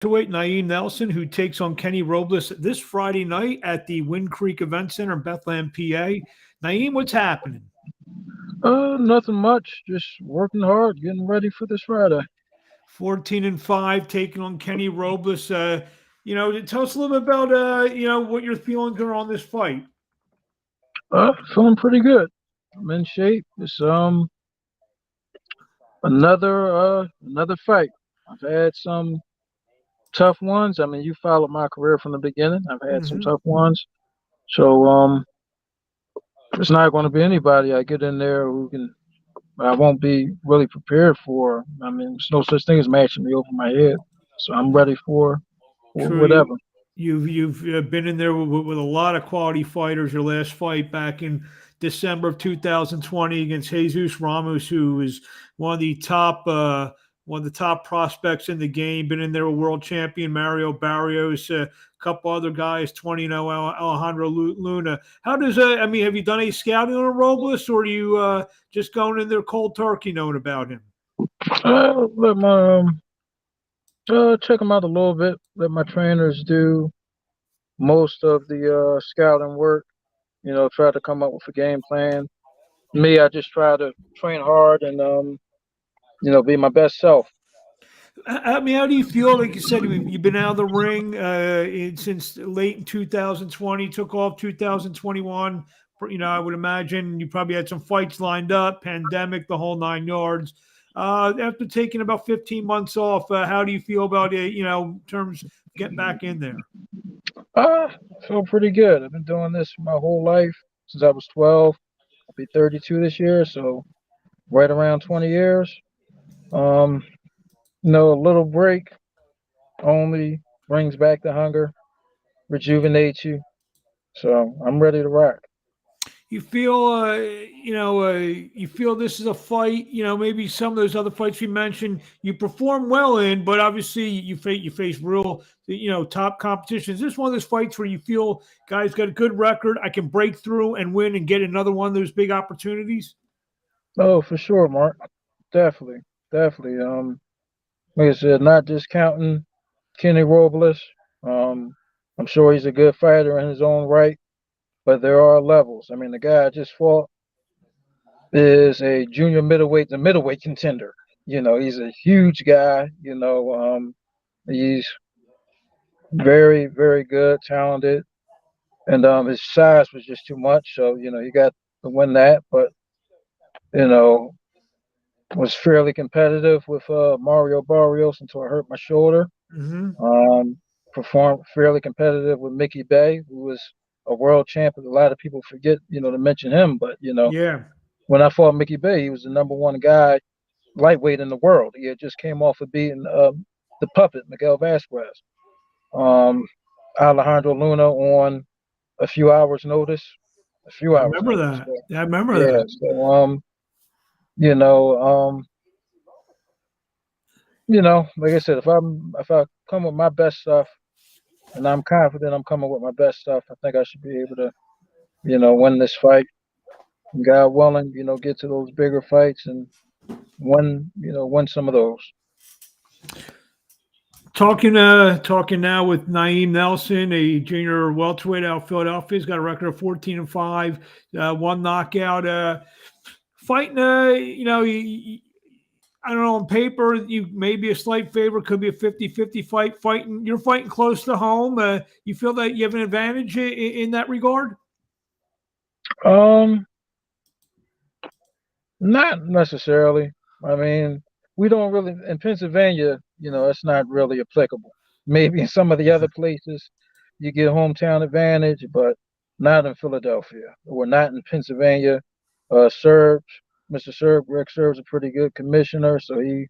Welterweight Naim Nelson, who takes on Kenny Robles this Friday night at the Wind Creek Event Center in Bethlehem, PA. Naim, what's happening? Nothing much. Just working hard, getting ready for this Friday. 14-5, taking on Kenny Robles. Tell us a little bit about what your feelings are on this fight. Feeling pretty good. I'm in shape. It's another fight. I've had some tough ones. I mean, you followed my career from the beginning. I've had some Mm-hmm. tough ones. So it's not going to be anybody I get in there who can I won't be really prepared for. I mean, there's no such thing as matching me over my head. So I'm ready for True, you whatever. you've been in there with a lot of quality fighters. Your last fight back in December of 2020 against Jesus Ramos, who is one of the top prospects in the game. Been in there with world champion Mario Barrios, a couple other guys, 20-0 Alejandro Luna. How does I mean, have you done any scouting on Robles, or are you just going in there cold turkey knowing about him? Let my check them out a little bit. Let my trainers do most of the scouting work. Try to come up with a game plan. Me, I just try to train hard and be my best self. I mean, how do you feel? Like you said, you've been out of the ring since late in 2020, took off 2021. I would imagine you probably had some fights lined up, pandemic, the whole 9 yards. After taking about 15 months off, how do you feel about it, in terms of getting back in there? I feel pretty good. I've been doing this my whole life since I was 12. I'll be 32 this year, so right around 20 years. Um, a little break only brings back the hunger, rejuvenates you. So I'm ready to rock. You feel, you feel this is a fight. Maybe some of those other fights we mentioned, you perform well in, but obviously you face real, top competition. Is this one of those fights where you feel guys got a good record? I can break through and win and get another one of those big opportunities. Oh, for sure, Mark. Definitely, definitely. Like I said, not discounting Kenny Robles. Um, I'm sure he's a good fighter in his own right, but there are levels. I mean, the guy I just fought is a junior middleweight, the middleweight contender. He's a huge guy. He's very, very good, talented, and his size was just too much. So he got to win that, but you know, was fairly competitive with Mario Barrios until I hurt my shoulder. Hmm. Um, Performed fairly competitive with Mickey Bay, who was a world champion. A lot of people forget, to mention him, but Yeah. when I fought Mickey Bay, he was the number one guy lightweight in the world. He had just came off of beating the puppet Miguel Vasquez. Um, Alejandro Luna on a few hours notice. A few I hours remember notice. that. So, Yeah, I remember yeah. that. So you know, like I said, if I come with my best stuff and I'm confident I'm coming with my best stuff, I think I should be able to, win this fight. And God willing, get to those bigger fights and win some of those. Talking now with Naim Nelson, a junior welterweight out of Philadelphia. He's got a record of 14-5, one knockout. Fighting, I don't know, on paper, you may be a slight favorite, could be a 50-50 fight. You're fighting close to home. You feel that you have an advantage in that regard? Um, Not necessarily. I mean, we don't really in Pennsylvania, it's not really applicable. Maybe in some of the other places you get hometown advantage, but not in Philadelphia. We're not in Pennsylvania. Serbs, Mr. Rick Serb's a pretty good commissioner, so he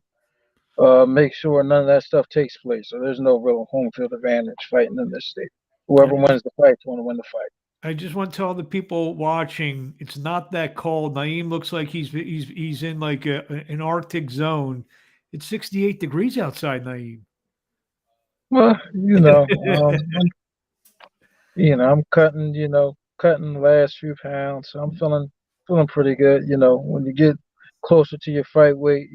makes sure none of that stuff takes place. So there's no real home field advantage fighting in this state. I Whoever just, wins the fight's going to win the fight. I just want to tell the people watching, it's not that cold. Naim looks like he's in like an Arctic zone. It's 68 degrees outside, Naim. Well, I'm cutting the last few pounds. So I'm feeling pretty good. When you get closer to your fight weight,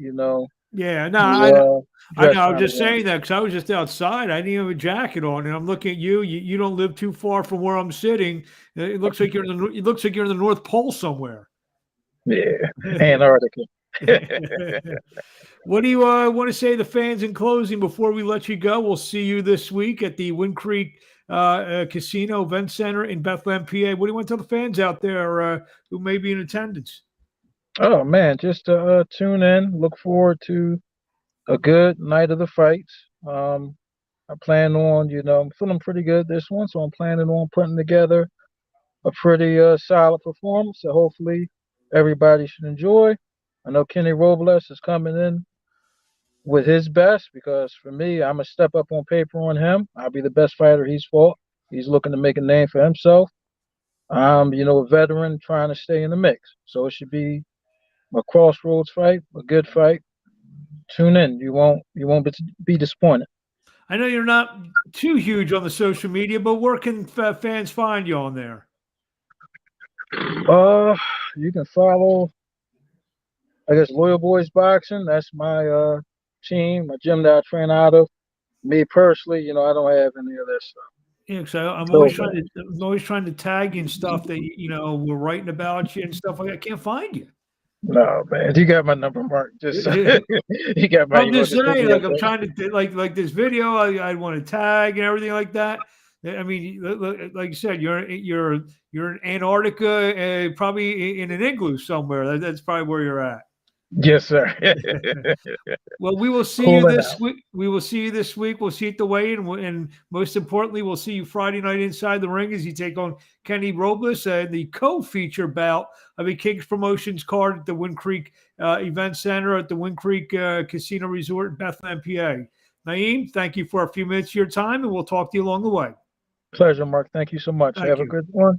Yeah, no, You I dress know. I was kind of just warm. saying that because I was just outside. I didn't even have a jacket on, and I'm looking at you. You don't live too far from where I'm sitting. It looks like you're in the. It looks like you're in the North Pole somewhere. Yeah, Antarctica. What do you want to say to the fans in closing before we let you go? We'll see you this week at the Wind Creek Casino Event Center in Bethlehem, PA. What do you want to tell the fans out there who may be in attendance? Oh man, just tune in. Look forward to a good night of the fights. I plan on, I'm feeling pretty good this one, so I'm planning on putting together a pretty solid performance that hopefully everybody should enjoy. I know Kenny Robles is coming in with his best because for me, I'm a step up on paper on him. I'll be the best fighter he's fought. He's looking to make a name for himself. I'm, a veteran trying to stay in the mix. So it should be a crossroads fight, a good fight. Tune in. You won't be disappointed. I know you're not too huge on the social media, but where can fans find you on there? Uh, you can follow, I guess, Loyal Boys Boxing. That's my team, my gym that I train out of. Me personally, I don't have any of that stuff. Yeah, because I'm So, always trying to tag in stuff that we're writing about you and stuff like that. I can't find you. no, man, you got my number, Mark. Just you got my. I'm just Just hit saying, me up, like I'm man. trying to like this video. I want to tag and everything like that. I mean, like you said, you're in Antarctica, probably in an igloo somewhere. That's probably where you're at. Yes, sir. Well, we will see you Cooling this out. week. We will see you this week. We'll see you at the weigh-in, and most importantly, we'll see you Friday night inside the ring as you take on Kenny Robles in the co-feature bout of a Kings Promotions card at the Wind Creek Event Center at the Wind Creek Casino Resort in Bethlehem, PA. Naim, thank you for a few minutes of your time, and we'll talk to you along the way. Pleasure, Mark. Thank you so much. Thank Have a you. good one.